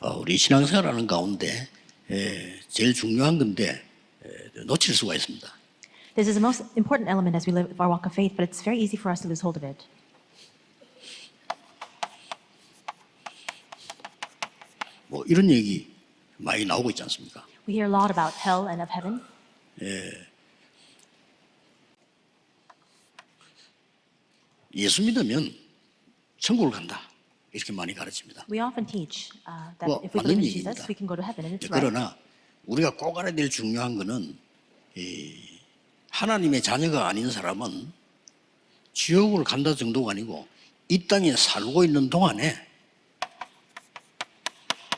우리 신앙생활하는 가운데 제일 중요한 건데 놓칠 수가 있습니다. This is the most important element as we live our walk of faith, but it's very easy for us to lose hold of it. 뭐 이런 얘기 많이 나오고 있지 않습니까? We hear a lot about hell and of heaven. 예수 믿으면 천국을 간다 이렇게 많이 가르칩니다. We often teach that 뭐 if we 맞는 believe in 얘기입니다. Jesus, we can go to heaven, and it's right. 그러나 우리가 꼭 알아야 될 중요한 거는 하나님의 자녀가 아닌 사람은 지옥을 간다 정도가 아니고 이 땅에 살고 있는 동안에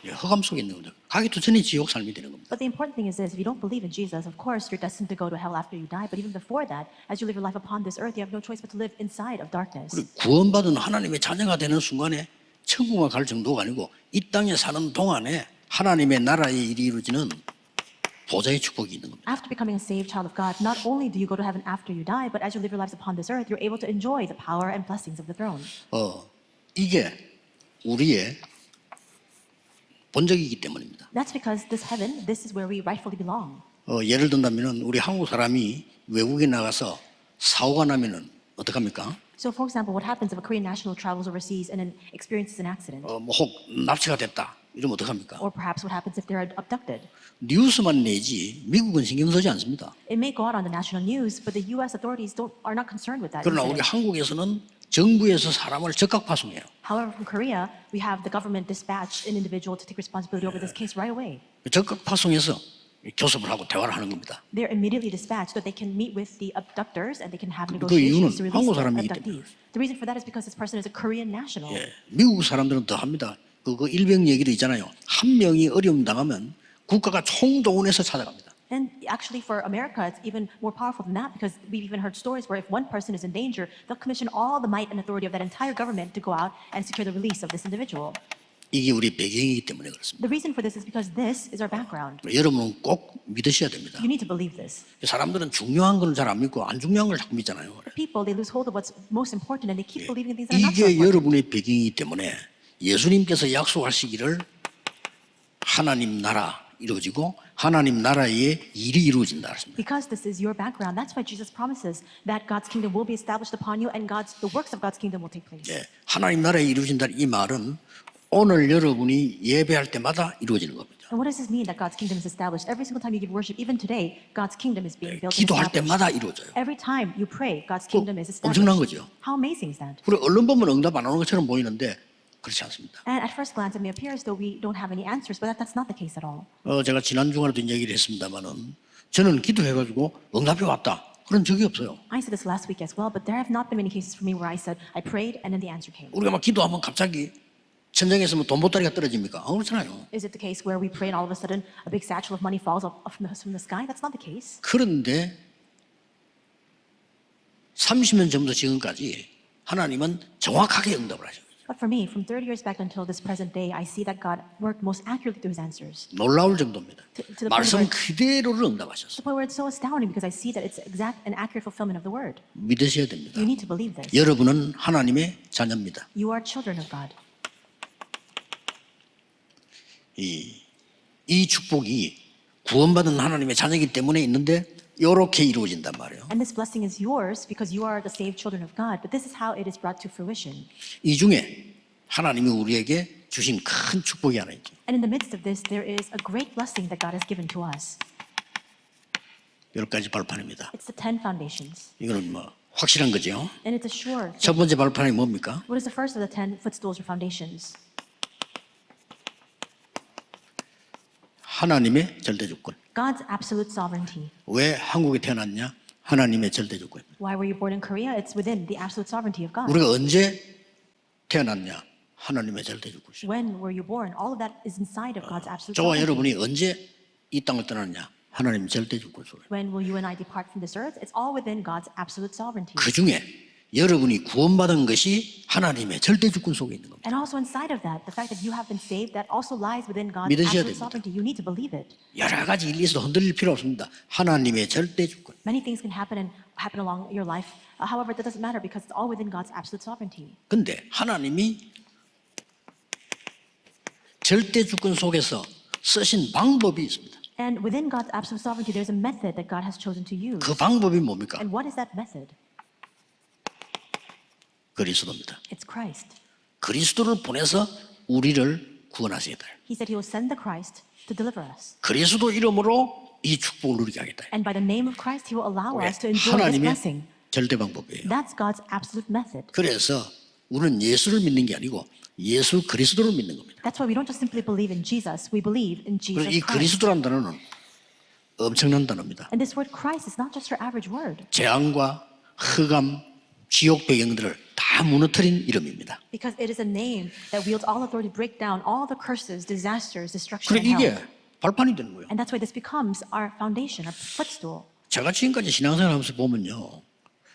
흑암 속에 있는 거죠. 가기도 전에 지옥 삶이 되는 겁니다. But the important thing is this: if you don't believe in Jesus, of course you're destined to go to hell after you die. But even before that, as you live your life upon this earth, you have no choice but to live inside of darkness. 그리고 구원받은 하나님의 자녀가 되는 순간에 천국만 갈 정도가 아니고 이 땅에 사는 동안에 하나님의 나라의 일이 이루어지는 보좌의 축복이 있는 겁니다. After becoming a saved child of God, not only do you go to heaven after you die, but as you live your lives upon this earth, you're able to enjoy the power and blessings of the throne. 이게 우리의 본적이기 때문입니다. That's because this heaven, this is where we rightfully belong. 예를 든다면은 우리 한국 사람이 외국에 나가서 사고가 나면은 어떡합니까? So, for example, what happens if a Korean national travels overseas and then experiences an accident? 혹 납치가 됐다. 이러면 어떡합니까? Or perhaps what happens if they're abducted? 뉴스만 내지 미국은 신경 쓰지 않습니다. It may go out on the national news, but the U.S. authorities are not concerned with that 그러나 우리 incident. 한국에서는 정부에서 사람을 적극 파송해요. However, from Korea, we have the government dispatch an individual to take responsibility over this case right away. 적극 파송해서 교섭을 하고 대화를 하는 겁니다. They're immediately dispatched so that they can meet with the abductors and they can have 그 negotiations 이유는 to release 한국 the 사람이기 abductees. The reason for that is because this person is a Korean national. 미국 사람들은 더 합니다. 그 일병 얘기도 있잖아요. 한 명이 어려움 당하면 국가가 총동원해서 찾아갑니다. And actually for America, it's even more powerful than that because we've even heard stories where if one person is in danger, they'll commission all the might and authority of that entire government to go out and secure the release of this individual. 이게 우리 배경이기 때문에 그렇습니다. The reason for this is because this is our background. 여러분은 꼭 믿으셔야 됩니다. You need to believe this. 사람들은 중요한 건 잘 안 믿고 안 중요한 걸 자꾸 믿잖아요. People, they lose hold of what's most important and they keep believing in things that are not so 이게 important. 여러분의 배경이기 때문에 예수님께서 약속하시기를 하나님 나라 이루어지고 하나님 나라의 일이 이루어진다 했습니다. Because this is your background, that's why Jesus promises that God's kingdom will be established upon you and the works of God's kingdom will take place. 하나님 나라에 이루어진다 이 말은 오늘 여러분이 예배할 때마다 이루어지는 겁니다. And what does this mean that God's kingdom is established? Every single time you give worship, even today, God's kingdom is being built and 기도할 established. 때마다 이루어져요. Every time you pray, God's kingdom is 엄청난 established. 거죠. How amazing is that? 그리고 언론 보면 응답 안 오는 것처럼 보이는데 그렇지 않습니다. And at first glance, it may appear as though we don't have any answers, but that's not the case at all. 제가 지난 주간에도 얘기를 했습니다만은 저는 기도해가지고 응답이 왔다 그런 적이 없어요. I said this last week as well, but there have not been many cases for me where I said, I prayed and then the answer came. 우리가 막 기도하면 갑자기 천장에서 뭐 돈 보따리가 떨어집니까? 그렇잖아요. Is it the case where we pray and all of a sudden a big satchel of money falls off from the sky? That's not the case. 그런데 30년 전부터 지금까지 하나님은 정확하게 응답을 하셔요. But for me, from 30 years back until this present day, I see that God worked most accurately through his answers. 놀라울 정도입니다. To the point 말씀 where- 그대로를 To 응답하셨어요. the point where it's so astounding because I see that it's exact and accurate fulfillment of the word. 믿으셔야 됩니다. You need to believe this. 여러분은 하나님의 자녀입니다. You are children of God. 이 축복이 구원받은 하나님의 자녀이기 때문에 있는데 이렇게 이루어진단 말이에요. And this blessing is yours because you are the saved children of God. But this is how it is brought to fruition. 이 중에 하나님이 우리에게 주신 큰 축복이 하나 있죠. And in the midst of this, there is a great blessing that God has given to us. 10가지 발판입니다. It's the 10 foundations. 이거는 뭐 확실한 거죠. And it's a sure. 첫 번째 발판이 뭡니까? What is the first of the 10 footstools or foundations? 하나님의 절대 주권. God's absolute sovereignty. 왜 한국에 태어났냐? 하나님의 절대 주권. Why were you born in Korea? It's within the absolute sovereignty of God. 우리가 언제 태어났냐? 하나님의 절대 주권이죠. When were you born? All of that is inside of God's absolute 저와 sovereignty. 여러분이 언제 이 땅을 떠났냐? 하나님 절대 주권 속에. When will you and I depart from this earth? It's all within God's absolute sovereignty. 그 중에 여러분이 구원받은 것이 하나님의 절대 주권 속에 있는 겁니다. And also inside of that, the fact that you have been saved, that also lies within God's 믿으셔야 absolute 됩니다. sovereignty. You need to believe it. 여러 가지 일리에서 흔들릴 필요 없습니다. 하나님의 절대 주권. Many things can happen along your life. However, that doesn't matter because it's all within God's absolute sovereignty. 근데 하나님이 절대 주권 속에서 쓰신 방법이 있습니다. And within God's absolute sovereignty, there's a method that God has chosen to use. 그 방법이 뭡니까? And what is that method? 그리스도입니다. It's Christ. 그리스도를 보내서 우리를 구원하시겠다. He said he will send the Christ to deliver us. 그리스도 이름으로 이 축복을 누리게 하겠다. And by the name of Christ, he will allow 그게 us to enjoy this 하나님의 blessing. 절대 방법이에요. That's God's absolute method. 그래서 우리는 예수를 믿는 게 아니고 예수 그리스도를 믿는 겁니다. That's why we don't just simply believe in Jesus, we believe in 그래서 Jesus 이 Christ. 그리스도라는 단어는 엄청난 단어입니다. And this word Christ is not just your average word, 재앙과 흑암, 지옥 배경들을 다 무너뜨린 이름입니다. because it is a name that wields all authority to break down all the curses, disasters, destruction, 그래 and 이게 hell. 발판이 되는 거예요. And that's why this becomes our foundation, our footstool. 제가 지금까지 신앙생활하면서 보면요,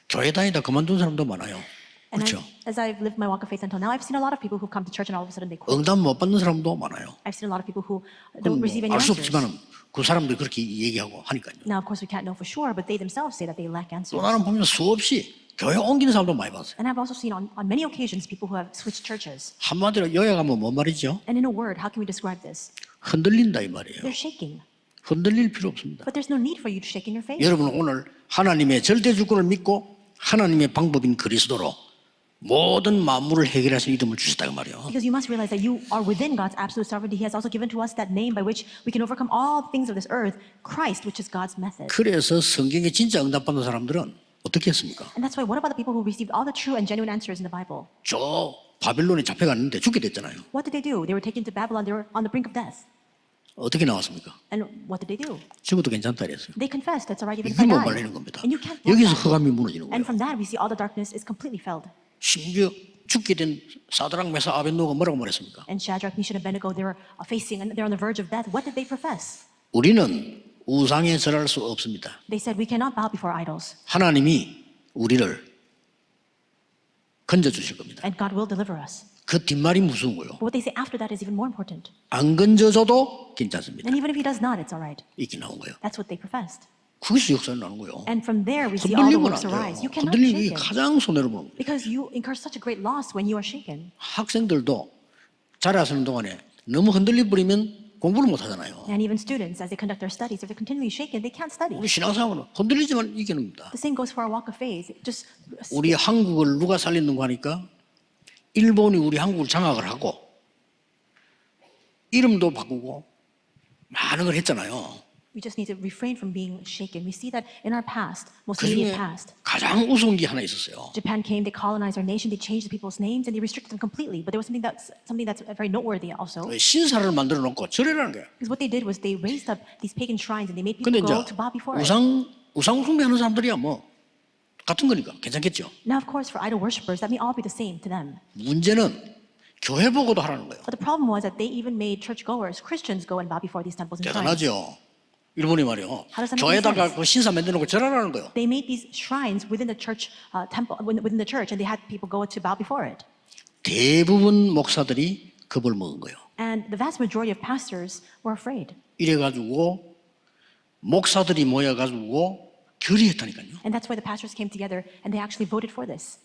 교회 다니다 그만둔 사람도 많아요. And 그렇죠? as I've lived my walk of faith until now, I've seen a lot of people who come to church and all of a sudden they quit. 응답 못 받는 사람도 많아요. I've seen a lot of people who don't receive any 알 수 answers. 없지만 그 사람들이 그렇게 얘기하고 하니까요. Now, of course, we can't know for sure, but they themselves say that they lack 또 answers. 나는 보면 수없이 교회 옮기는 사람도 많이 봤어요. And I've also seen on many occasions people who have switched churches. 한마디로 요약하면 뭔 말이죠? And in a word, how can we describe this? 흔들린다 이 말이에요. They're shaking. 흔들릴 필요 없습니다. But there's no need for you to shake in your faith. 여러분 오늘 하나님의 절대 주권을 믿고 하나님의 방법인 그리스도로 모든 만물을 해결하신 이름을 주셨다 그 말이에요. Because you must realize that you are within God's absolute sovereignty. He has also given to us that name by which we can overcome all things of this earth, Christ, which is God's method. 그래서 성경에 진짜 응답받는 사람들은 어떻게 했습니까? And that's why, what about the people who received all the true and genuine answers in the Bible? 저 바빌론에 잡혀갔는데 죽게 됐잖아요. What did they do? They were taken to Babylon. They were on the brink of death. 어떻게 나왔습니까? And what did they do? 지금도 괜찮다 이랬어요. They confessed. That's all right, even if 이게 I 못 die. 말리는 겁니다. And you can't block 여기서 that. 흑암이 무너지는 거예요. And from that, we see all the darkness is completely felled. 심지어 죽게 된 사드락 메사 아벤노가 뭐라고 말했습니까? And Shadrach, Meshach, and Abednego, they were facing, and they're on the verge of death. What did they profess? 우리는 우상에 절할 수 없습니다. They said, we cannot bow before idols, 하나님이 우리를 건져 주실 겁니다. and God will deliver us. 그 뒷말이 무서운 거요. But what they say after that is even more important. 안 건져줘도 괜찮습니다. And even if he does not, it's all right. 이렇게 나온 거예요. That's what they professed. 거기서 역사를 나는 거예요. And from there, we see all the 흔들리면 works 안 arise. 돼요. You cannot 흔들리는 게 shake it. 가장 손해를 보는 거예요. Because you incur such a great loss when you are shaken. 학생들도 자라서는 동안에 너무 흔들려 버리면 공부를 못 하잖아요. And even students, as they conduct their studies, if they're continually shaken, they can't study. 우리 신앙생활은 흔들리지만 이겨냅니다. The same goes for our walk of faith. Just 우리 한국을 누가 살리는가 하니까 일본이 우리 한국을 장악을 하고 이름도 바꾸고 많은 걸 했잖아요. we just need to refrain from being shaken. We see that in our past, most 그중에 immediate past. 가장 우스운 게 하나 있었어요. Japan came, they colonized our nation, they changed the people's names, and they restricted them completely. But there was something that's very noteworthy also. 신사를 만들어 놓고 절해라는 거예요. Because what they did was they raised up these pagan shrines and they made 근데 people 이제 go to bow before it. 우상 숭배하는 사람들이야 뭐 같은 거니까 괜찮겠죠. Now, of course, for idol worshippers, that may all be the same to them. 문제는 교회 보고도 하라는 거예요. But the problem was that they even made churchgoers, Christians, go and bow before these temples and shrines. 대단하죠. 일본이 말이요. How does that make 교회에다가 sense? 그 신사 만들어 놓고 절하라는 거예요. They made these shrines within the church temple, within the church, and they had people go to bow before it. 대부분 목사들이 겁을 먹은 거예요. And the vast majority of pastors were afraid. 이래가지고 목사들이 모여가지고 결의했다니까요. And that's why the pastors came together and they actually voted for this.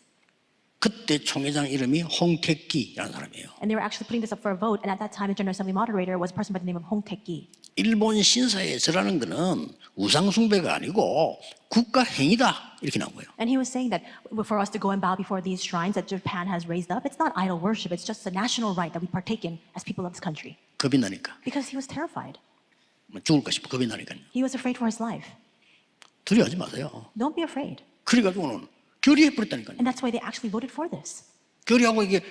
그때 총회장 이름이 홍택기라는 사람이에요. And they were actually putting this up for a vote. And at that time, the General Assembly moderator was a person by the name of Hong Taek-gi. 일본 신사에 절하는 거는 우상 숭배가 아니고 국가 행위다 이렇게 나온 거예요. And he was saying that for us to go and bow before these shrines that Japan has raised up, it's not idol worship. It's just a national right that we partake in as people of this country. 겁이 나니까 Because he was terrified. 죽을까 싶어 겁이 나니까요. He was afraid for his life. 두려워하지 마세요. Don't be afraid. 그래가지고는 결의해 버렸다니까요. And that's why they actually voted for this. 결의하고 이게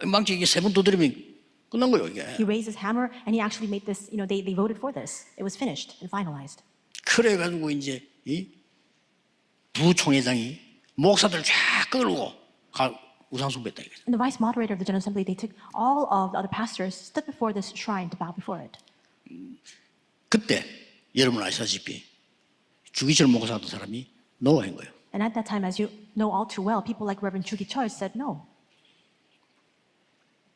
망치 이게 세 번 두드리면 끝난 거예요 이게. He raised his hammer and he actually made this, they voted for this. It was finished and finalized. 그래가지고 이제 이 부총회장이 목사들 쫙 끌고 우상 숭배했다 이거죠. And the vice moderator of the General Assembly, they took all of the other pastors, stood before this shrine to bow before it. 그때 여러분 아시다시피 주기철 목사 같은 사람이 노한 거예요. And at that time, as you know all too well, people like Reverend Chugi Choi said no.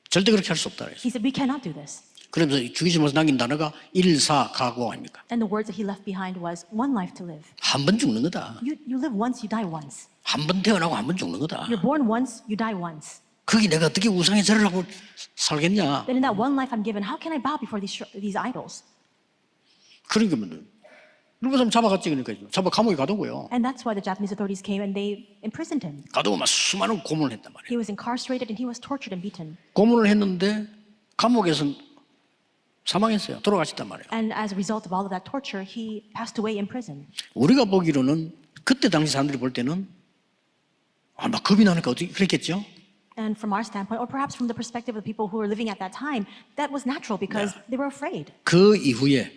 절대 그렇게 할 수 없다 그랬어요. He said, we cannot do this. 그러면서 주기철 목사 남긴 단어가 일사가고 아닙니까? And the words that he left behind was, one life to live. 한 번 죽는 거다. You live once, you die once. 한 번 태어나고 한 번 죽는 거다. You're born once, you die once. 거기 내가 어떻게 우상에 절을 하고 살겠냐? Then in that one life I'm given, how can I bow before these idols? 그런 겁니다. 일본 사람 잡아갔지 그러니까 잡아 감옥에 가두고요. And that's why the Japanese authorities came and they imprisoned him. 가두고 막 수많은 고문을 했단 말이에요. He was incarcerated and he was tortured and beaten. 고문을 했는데 감옥에서 사망했어요. 돌아가셨단 말이에요. And as a result of all of that torture, he passed away in prison. 우리가 보기로는 그때 당시 사람들이 볼 때는 막 겁이 나니까 어떻게 그랬겠죠? And from our standpoint, or perhaps from the perspective of the people who were living at that time, that was natural because they were afraid. 그 이후에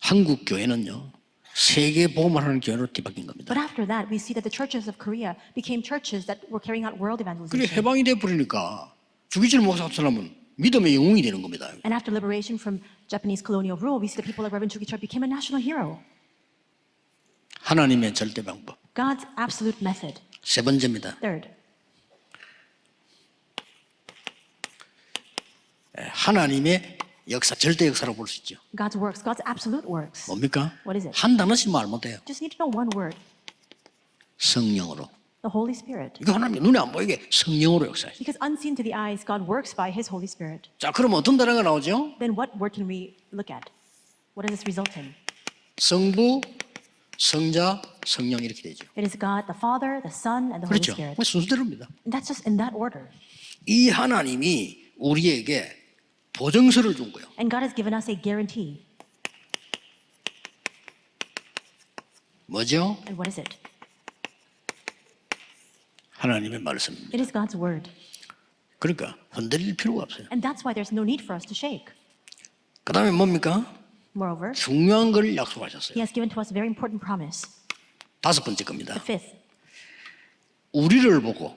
한국 교회는요 세계 복음을 하는 교회로 뒤바뀐 겁니다. But after that, we see that the churches of Korea became churches that were carrying out world 그래 evangelization. 해방이 돼 버리니까 죽이지를 못한 사람은 믿음의 영웅이 되는 겁니다. And after liberation from Japanese colonial rule, we see the people like Reverend Chugi Choi became a national hero. 하나님의 절대 방법. God's absolute method. 세 번째입니다. Third, 하나님의 역사, 절대 역사라고 볼 수 있죠. God's works, God's absolute works. 뭡니까? What is it? 한 단어씩 말 못해요. Just need to know one word, 성령으로. the Holy Spirit. 이거 하나님 눈에 안 보이게 성령으로 역사해. Because unseen to the eyes, God works by His Holy Spirit. 자, 그러면 어떤 단어가 나오죠? Then what word can we look at? What does this result in? 성부, 성자, 성령 이렇게 되죠. It is God, the Father, the Son, and the Holy 그렇죠. Spirit. 순서대로입니다. And that's just in that order. 이 하나님이 우리에게 보증서를 준 거예요. And God has given us a guarantee. 뭐죠? And what is it? 하나님의 말씀입니다. It is God's word. 그러니까 흔들릴 필요가 없어요. And that's why there's no need for us to shake. 그 다음에 뭡니까? Moreover, 중요한 걸 약속하셨어요. He has given to us a very important promise. 다섯 번째 겁니다. The fifth, 우리를 보고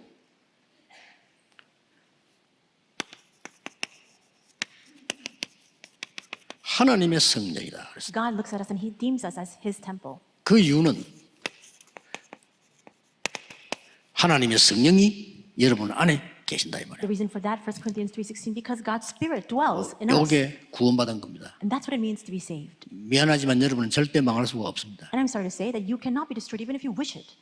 하나님의 성전이다. 그래서 God looks at us and He deems us as His temple. 그 이유는 하나님의 성령이 여러분 안에 계신다 이 The 말이에요. reason for that, 1 Corinthians 3:16, because God's Spirit dwells in us. 이게 구원받은 겁니다. And that's what it means to be saved. 미안하지만 여러분은 절대 망할 수가 없습니다. And I'm sorry to say that you cannot be destroyed even if you wish it.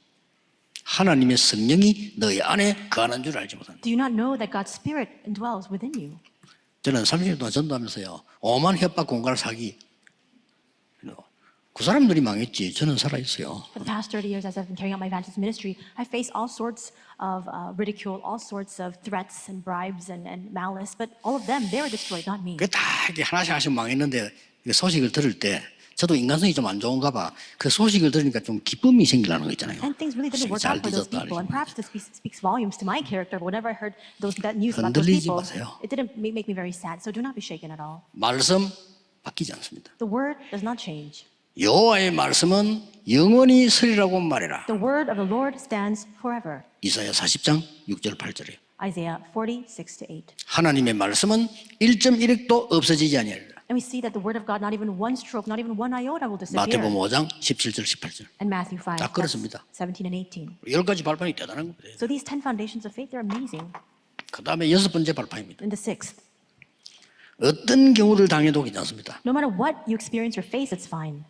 하나님의 성령이 너희 안에 거하는 줄 알지 못한다. Do you not know that God's Spirit indwells within you? 저는 30년 동안 전도하면서요. 오만 협박 공갈 사기. 그 사람들이 망했지. 저는 살아있어요. For the past 30 years, as I've been carrying out my evangelist ministry, I faced all sorts of ridicule, all sorts of threats and bribes and malice, but all of them, they were destroyed, not me. 그게 다 이렇게 하나씩 하나씩 망했는데 그 소식을 들을 때 저도 인간성이 좀 안 좋은가 봐. 그 소식을 들으니까 좀 기쁨이 생기려는 거 있잖아요. And things really didn't work 잘 out for those 뒤졌다. people. And perhaps this speaks volumes to my character. But whenever I heard that news about those 흔들리지 people, 마세요. it didn't make me very sad. So do not be shaken at all. 말씀 바뀌지 않습니다. The word does not change. 여호와의 말씀은 영원히 서리라고 말해라. The word of the Lord stands forever. 이사야 40장 6절 8절이에요. Isaiah 40:6-8. 하나님의 말씀은 1.1획도 없어지지 아니하리라. And we see that the word of God, not even one stroke, not even one iota will disappear. 마태복음 5장 17절 18절. And Matthew 5, 다 그렇습니다. 17 and 18. 10가지 발판이 대단한 거예요. So these 10 foundations of faith, they're amazing. 그 다음에 여섯 번째 발판입니다. And the sixth, 어떤 경우를 당해도 괜찮습니다. no matter what you experience or face, it's fine.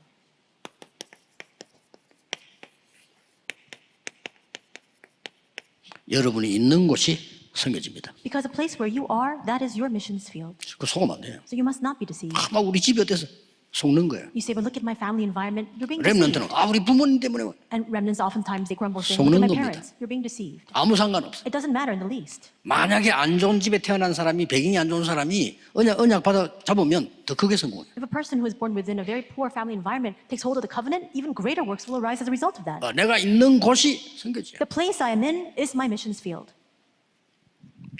여러분이 있는 곳이 섬겨집니다. Because the place where you are, that is your missions field. 그 속으면 안 돼요. So you must not be deceived. 막 우리 집이 어때서 속는 거예요. You say, but look at my family environment, you're being deceived. 렘넌트는 우리 부모님 때문에 And remnants oftentimes they grumble saying, look at 속는 my 겁니다. parents, you're being deceived. 아무 상관없어. It doesn't matter in the least. 만약에 안 좋은 집에 태어난 사람이 배경이 안 좋은 사람이 언약 받아 잡으면 더 크게 성공해요. If a person who is born within a very poor family environment takes hold of the covenant, even greater works will arise as a result of that. 내가 있는 곳이 섬겨져요. The place I am in is my missions field.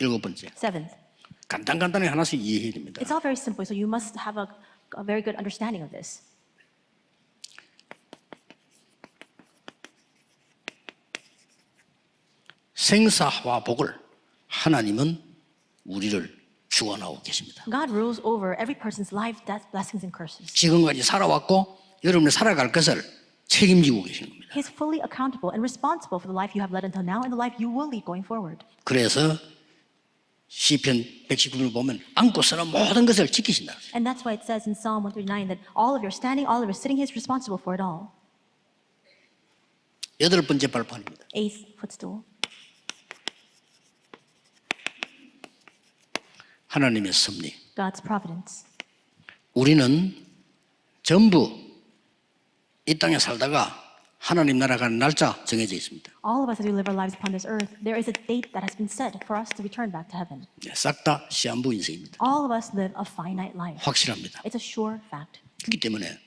일곱 번째. Seventh, 간단하게 하나씩 이해해야 됩니다. it's all very simple, so you must have a very good understanding of this. 생사와 복을 하나님은 우리를 주관하고 계십니다. God rules over every person's life, death, blessings, and curses. 지금까지 살아왔고 여러분이 살아갈 것을 책임지고 계시는 겁니다. He is fully accountable and responsible for the life you have led until now and the life you will lead going forward. 그래서 시편 119편을 보면 안고 서는 모든 것을 지키신다. And that's why it says in Psalm 139 that all of your standing, all of your sitting, He is responsible for it all. 여덟 번째 발판입니다. Eighth footstool. 하나님의 섭리. God's providence. 우리는 전부 이 땅에 살다가 하나님 나라 가는 날짜 정해져 있습니다. All of us, as we live our lives upon this earth, there is a date that has been set for us to return back to heaven. 싹 다 시한부 인생입니다. All of us live a finite life. 확실합니다. It's a sure fact. 그렇기 때문에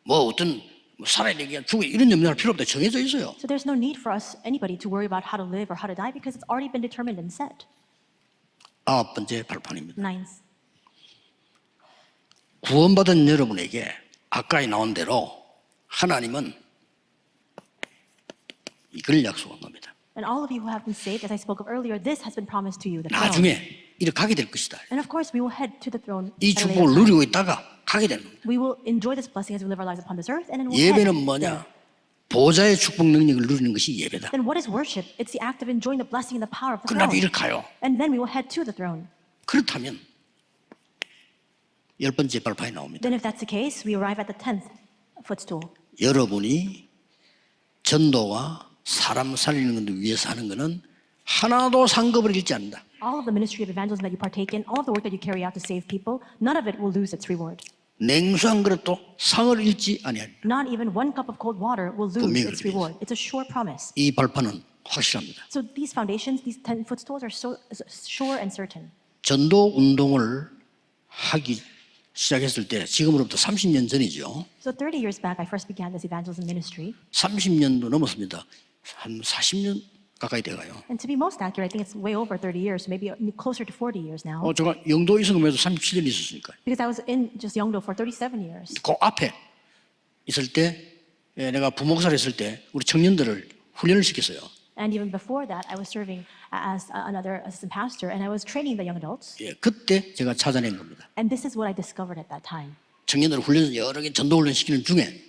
뭐 어떤 살아야 되게 죽어 이런 염려할 필요 없다. 정해져 있어요. So there's no need for us, anybody, to worry about how to live or how to die because it's already been determined and set. 아홉 번째 발판입니다. Ninth, 구원받은 여러분에게 아까 나온 대로 하나님은 이걸 약속한 겁니다. and all of you who have been saved, as I spoke of earlier, this has been promised to you, the throne. 나중에 이렇게 가게 될 것이다. And of course, we will head to the throne. 이 at a later 축복을 time. 누리고 있다가 가게 되는 겁니다. We will enjoy this blessing as we live our lives upon this earth, and then we'll head 예배는 there. 뭐냐? 보좌의 축복 능력을 누리는 것이 예배다. Then what is worship? It's the act of enjoying the blessing and the power of the 그러나 throne. 이렇게 가요. And then we will head to the throne. 그렇다면 열 번째 발판이 나옵니다. Then if that's the case, we arrive at the 10th footstool. 여러분이 전도와 사람 살리는 것 위해서 하는 것은 하나도 상급을 잃지 않는다. All of the ministry of evangelism that you partake in, all of the work that you carry out to save people, none of it will lose its reward. 냉수 한 그릇도 상을 잃지 아니하리라. Not even one cup of cold water will lose 분명히 its 그렇습니다. reward. It's a sure promise. 이 발판은 확실합니다. So these foundations, these 10 footstools are so sure and certain. 전도 운동을 하기 시작했을 때 지금으로부터 30년 전이죠. So 30 years back, I first began this evangelism ministry. 30년도 넘었습니다. 한 40년 가까이 돼가요. And to be most accurate, I think it's way over 30 years, maybe closer to 40 years now. 제가 영도에 있은 것에도 37년 있었으니까. Because I was in just Yeongdo for 37 years. 그 앞에 있을 때 내가 부목사를 했을 때 우리 청년들을 훈련을 시켰어요. And even before that, I was serving as another assistant pastor, and I was training the young adults. 그때 제가 찾아낸 겁니다. And this is what I discovered at that time. 청년들을 훈련 여러 개 전도 훈련 시키는 중에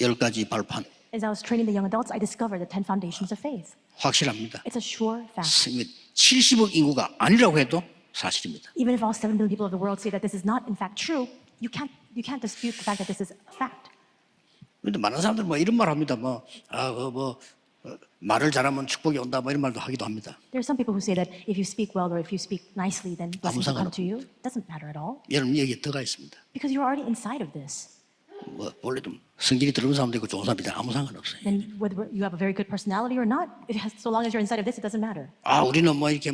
10가지 발판 As I was training the young adults, I discovered the 10 foundations of faith. 확실합니다. It's a sure fact. 70억 인구가 아니라고 해도 사실입니다. Even if all 7 billion people of the world say that this is not in fact true, you can't dispute the fact that this is a fact. 그런데 많은 사람들 뭐 이런 말 합니다. 말을 잘하면 축복이 온다 뭐 이런 말도 하기도 합니다. There are some people who say that if you speak well or if you speak nicely, then blessings will come to you. It doesn't matter at all 여러분 여기에 들어가 있습니다. because you're already inside of this. 원래도 성질이 들어온 사람도 있고 좋은 사람도 있다 아무 상관없어요. Then whether you have a very good personality or not, so long as you're inside of this, it doesn't matter. 우리는 뭐 이렇게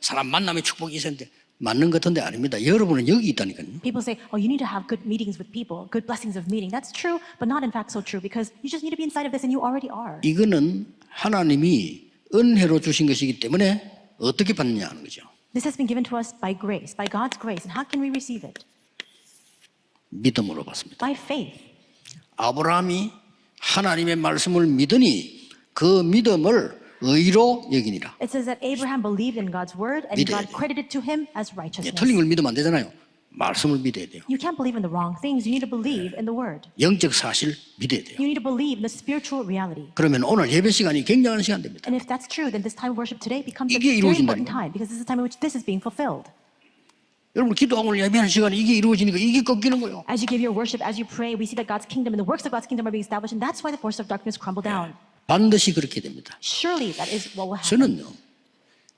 사람 만남에 축복이 있었는데 맞는 것 같은데 아닙니다. 여러분은 여기 있다니까요. People say, oh, you need to have good meetings with people, good blessings of meeting. That's true, but not in fact so true because you just need to be inside of this and you already are. 이거는 하나님이 은혜로 주신 것이기 때문에 어떻게 받느냐 하는 거죠. This has been given to us by grace, by God's grace. And how can we receive it? 믿음으로 받습니다. By faith. 아브라함이 하나님의 말씀을 믿으니 그 믿음을 의로 여기니라. It says that Abraham believed in God's word and 믿어야 God 돼요. credited to him as righteousness. 틀린 걸 믿으면 안 되잖아요. 말씀을 믿어야 돼요. You can't believe in the wrong things. You need to believe in the word. 영적 사실 믿어야 돼요. You need to believe in the spiritual reality. 그러면 오늘 예배 시간이 굉장한 시간 됩니다. And if that's true, then this time of worship today becomes a 이게 very 이루어진다는 important time because this is the time in which this is being fulfilled. 여러분 기도하고 예배하는 시간에 이게 이루어지니까 이게 꺾이는 거예요. As you give your worship, as you pray, we see that God's kingdom and the works of God's kingdom are being established, and that's why the forces of darkness crumble down. 반드시 그렇게 됩니다. Surely that is what will happen. 저는요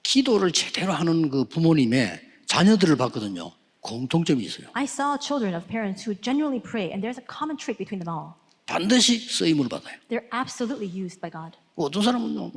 기도를 제대로 하는 그 부모님의 자녀들을 봤거든요. 공통점이 있어요. I saw children of parents who genuinely pray, and there's a common trait between them all. 반드시 쓰임을 받아요. They're absolutely used by God. 어떤 사람은요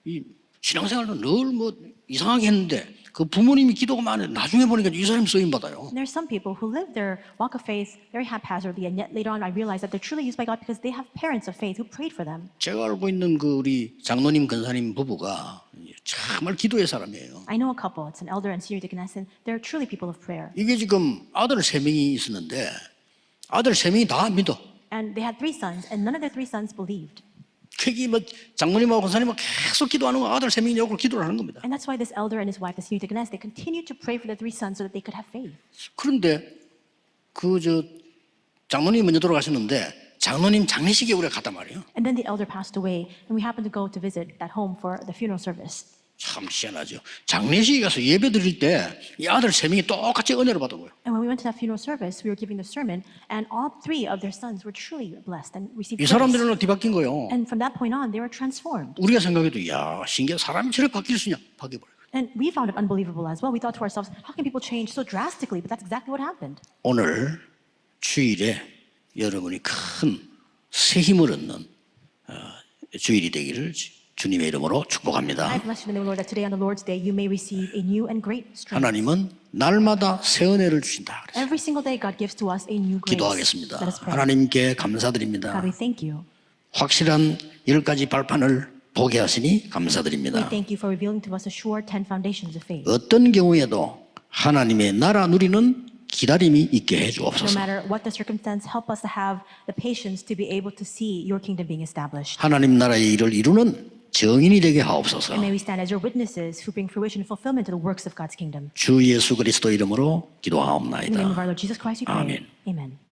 이 신앙생활도 늘 이상하게 했는데 그 부모님이 기도가 많아요. 나중에 보니까 이 사람이 쓰임 받아요. And there are some people who live their walk of faith very haphazardly, and yet later on I realized that they're truly used by God because they have parents of faith who prayed for them. 제가 알고 있는 그 우리 장로님 권사님 부부가 정말 기도의 사람이에요. I know a couple, it's an elder and senior deaconess, and they're truly people of prayer. 이게 지금 아들 3명이 있었는데 아들 3명이 다 믿어. And they had 3 sons, and none of their 3 sons believed. 특히 장모님하고 권사님하고 계속 기도하는 거 아들 3명이 역으로 기도를 하는 겁니다. And that's why this elder and his wife, the senior deaconess, they continued to pray for their 3 sons so that they could have faith. 그런데 장모님이 먼저 돌아가셨는데 장로님 장례식에 우리가 갔단 말이에요. And then the elder passed away, and we happened to go to visit that home for the funeral service. 참 희한하죠. 장례식에 가서 예배 드릴 때 이 아들 3명이 똑같이 은혜를 받은 거예요. And when we went to that funeral service, we were giving the sermon, and all 3 of their sons were truly blessed and received 이 grace. 사람들은 뒤바뀐 거예요. And from that point on, they were transformed. 우리가 생각해도 야 신기해 사람이 저렇게 바뀔 수 있냐 바뀌어버려요. And we found it unbelievable as well. We thought to ourselves, how can people change so drastically? But that's exactly what happened. 오늘 주일에 여러분이 큰 새 힘을 얻는 주일이 되기를 주님의 이름으로 축복합니다. I bless you in the name of the Lord that today on the Lord's day you may receive a new and great strength. 하나님은 날마다 새 은혜를 주신다. 그래서 Every single day God gives to us a new grace. 기도하겠습니다. Let us pray. 하나님께 God, 감사드립니다. we thank you. 확실한 10가지 발판을 보게 하시니 We 감사드립니다. thank you for revealing to us the sure 10 foundations of faith. 어떤 경우에도 하나님의 나라 누리는 기다림이 있게 해 No 주옵소서. matter what the circumstance, help us to have the patience to be able to see your kingdom being established. 하나님 나라의 일을 이루는 증인이 되게 하옵소서. And may we stand as your witnesses who bring fruition and fulfillment to the works of God's kingdom. 주 예수 그리스도 이름으로 In the name of 기도하옵나이다. our Lord Jesus Christ we pray. 아멘. Amen.